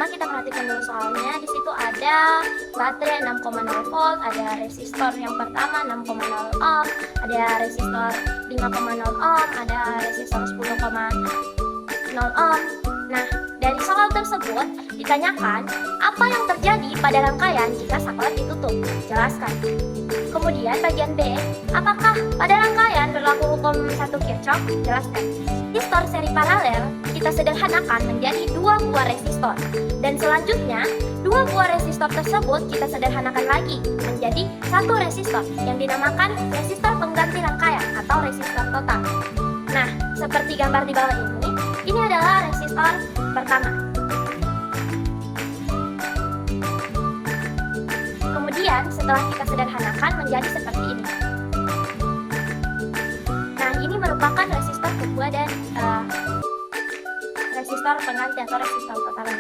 Pertama kita perhatikan dulu soalnya. Di situ ada baterai 6,0 volt, ada resistor yang pertama 6,0 ohm, ada resistor 5,0 ohm, ada resistor 10,0 ohm. Nah, dari soal tersebut ditanyakan apa yang terjadi pada rangkaian jika saklar ditutup. Jelaskan. Kemudian bagian B, apakah pada rangkaian berlaku hukum 1 Kirchhoff? Jelaskan. Resistor seri paralel kita sederhanakan menjadi 2 buah resistor. Dan selanjutnya, 2 buah resistor tersebut kita sederhanakan lagi menjadi 1 resistor yang dinamakan resistor pengganti rangkaian atau resistor total. Nah, seperti gambar di bawah ini adalah resistor pertama. Kemudian setelah kita sederhanakan menjadi seperti ini. Nah, ini merupakan resistor kedua dan resistor pengganti atau resistor totalnya.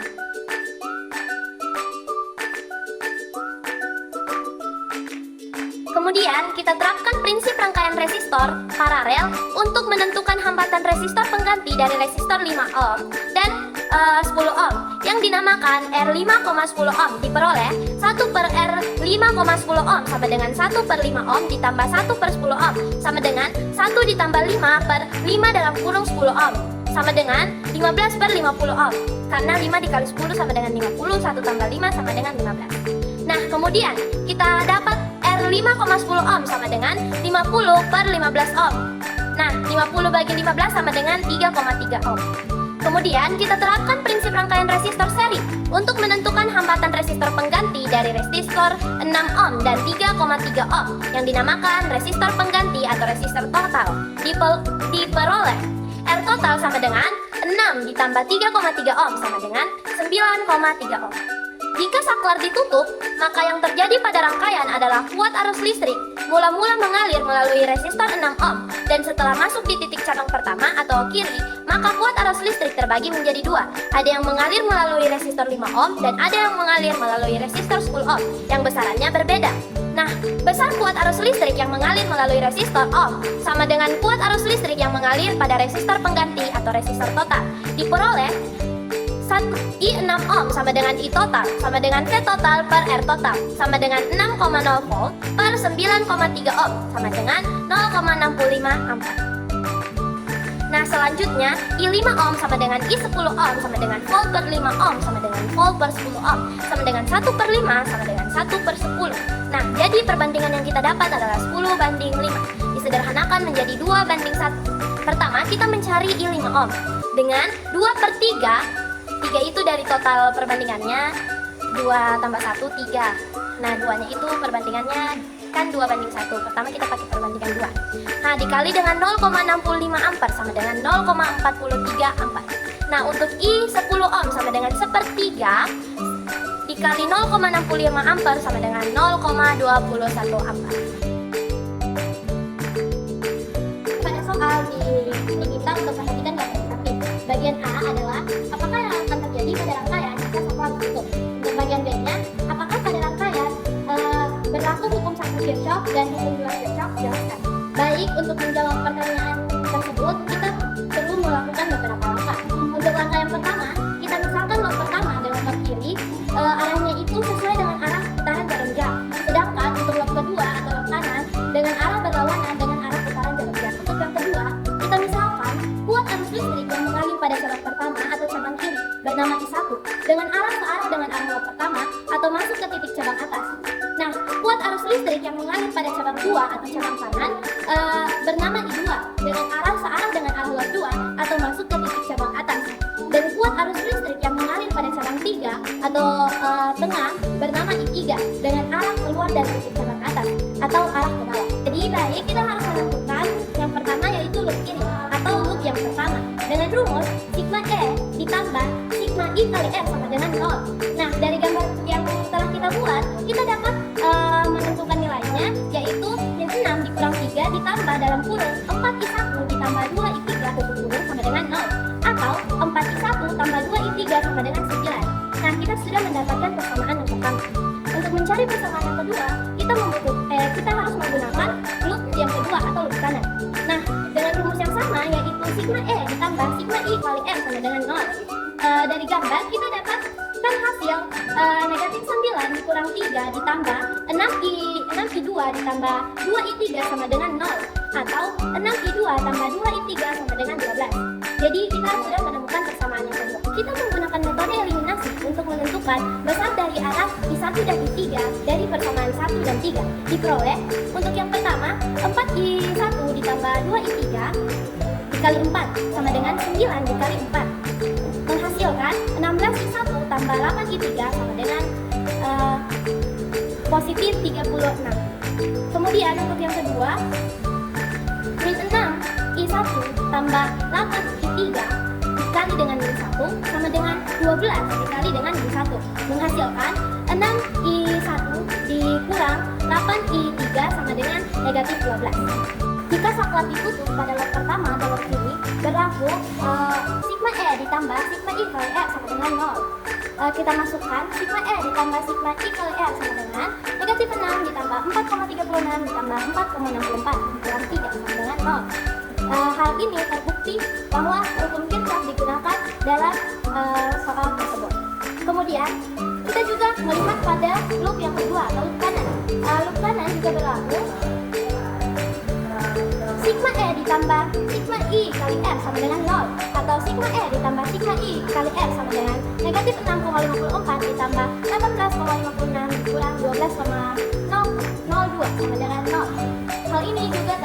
Kemudian kita terapkan prinsip rangkaian resistor paralel untuk menentukan hambatan resistor pengganti dari resistor 5 ohm dan 10 ohm yang dinamakan R5,10 ohm diperoleh 1 per R5,10 ohm sama dengan 1 per 5 ohm ditambah 1 per 10 ohm sama dengan 1 ditambah 5 per 5 dalam kurung 10 ohm sama dengan 15 per 50 ohm, karena 5 dikali 10 sama dengan 50, 1 tambah 5 sama dengan 15. Nah, kemudian kita dapat R5,10 ohm sama dengan 50 per 15 ohm. Nah, 50 bagi 15 sama dengan 3,3 ohm. Kemudian kita terapkan prinsip rangkaian resistor seri untuk menentukan hambatan resistor pengganti dari resistor 6 ohm dan 3,3 ohm yang dinamakan resistor pengganti atau resistor total. Diperoleh R total sama dengan 6 ditambah 3,3 ohm sama dengan 9,3 ohm. Jika saklar ditutup, maka yang terjadi pada rangkaian adalah kuat arus listrik mula-mula mengalir melalui resistor 6 ohm dan setelah masuk di titik cabang pertama atau kiri, maka kuat arus listrik terbagi menjadi 2. Ada yang mengalir melalui resistor 5 ohm dan ada yang mengalir melalui resistor 10 ohm yang besarannya berbeda. Nah, besar kuat arus listrik yang mengalir melalui resistor ohm sama dengan kuat arus listrik yang mengalir pada resistor pengganti atau resistor total. Diperoleh I6 ohm sama dengan I total sama dengan V total per R total sama dengan 6,0 volt per 9,3 ohm sama dengan 0,65 ampere. Nah, selanjutnya I5 ohm sama dengan I10 ohm sama dengan volt per 5 ohm sama dengan volt per 10 ohm sama dengan 1 per 5 sama dengan 1 per 10. Nah, jadi perbandingan yang kita dapat adalah 10 banding 5. Disederhanakan menjadi 2 banding 1. Pertama, kita mencari I5 ohm dengan 2 per 3. 3 itu dari total perbandingannya 2 tambah 1, 3. Nah, 2 nya itu perbandingannya kan 2 banding 1. Pertama kita pakai perbandingan 2. Nah, dikali dengan 0,65 ampere sama dengan 0,43 ampere. Nah, untuk I10 ohm sama dengan 1/3 dikali 0,65 ampere sama dengan 0,21 ampere. Pada soal diminta untuk perhatikan gambar grafik. Bagian A adalah apakah yang akan terjadi pada rangkaian jika saklar ditutup. Untuk bagian B-nya, apakah pada rangkaian berlaku hukum 1 Kirchhoff dan hukum 2 Kirchhoff? Jelaskan. Baik, untuk menjawab pertanyaan tersebut kita perlu melakukan beberapa langkah. Untuk langkah yang pertama, kita misalkan lot pertama dengan lot kiri arahnya itu sesuai dengan arah putaran jarum jam. Sedangkan untuk lot kedua atau lot kanan dengan arah berlawanan dengan arah putaran jarum jam. Untuk yang kedua, kita misalkan kuat arus listrik yang mengalir pada cabang pertama atau cabang kiri bernama I1 dengan arah searah dengan arah lot pertama atau masuk ke titik cabang atas. Nah, kuat arus listrik yang mengalir pada cabang 2 atau cabang kanan bernama I2 dengan arah searah dengan arah lot 2 atau masuk ke titik cabang atas. Dan kuat arus listrik yang mengalir pada cabang 3 atau tengah bernama I3 dengan arah keluar dari titik cabang atas atau arah ke bawah. Jadi baik, kita harus menentukan yang pertama yaitu loop kiri atau loop yang pertama dengan rumus sigma E ditambah sigma I kali R sama dengan 0. Nah, dari gambar yang telah kita buat, kita dapat menentukan nilainya yaitu min 6 dikurang 3 ditambah dalam kurung 4I1 ditambah 2I3 tutup kurung sama dengan 0 atau 4I1 tambah 2I3 sama dengan 9. Nah, kita sudah mendapatkan persamaan yang pertama. Untuk mencari persamaan yang kedua, kita harus menggunakan loop yang kedua atau loop kanan. Nah, dengan rumus yang sama yaitu sigma E ditambah sigma I kali R sama dengan 0. Dari gambar kita dapat Kan hasil negatif 9 dikurang 3 ditambah 6i2 ditambah 2i3 sama dengan 0, atau 6i2 tambah 2i3 sama dengan 12. Jadi kita sudah menemukan persamaan yang kedua. Kita menggunakan metode eliminasi untuk menentukan besar dari arah I1 dan I3 dari persamaan 1 dan 3. Diperoleh untuk yang pertama 4i1 ditambah 2i3 dikali 4 sama dengan 9 dikali 4, menghasilkan 16i1 tambah 8i3 sama dengan positif 36. Kemudian untuk yang kedua, min 6i1 tambah 8i3 dikali dengan min 1 sama dengan 12 dikali dengan min 1, menghasilkan 6i1 dikurang 8i3 sama dengan negatif 12. Jika saklar ditutup pada lot pertama atau lot ini, berlaku sigma E ditambah sigma I kali R sama dengan 0. Kita masukkan sigma E ditambah sigma I kali R sama dengan negatif 6 ditambah 4,36 ditambah 4,64 dikurang 3 sama dengan 0. Hal ini terbukti bahwa hukum Kirchhoff digunakan dalam soal tersebut. Kemudian kita juga melihat pada loop yang kedua atau loop kanan. Loop kanan juga berlaku sigma E ditambah sigma I kali R sama dengan 0, atau sigma E ditambah sigma I kali R sama dengan negatif 6,54 ditambah 18,56 dikurang 12,002 sama dengan 0. Hal ini juga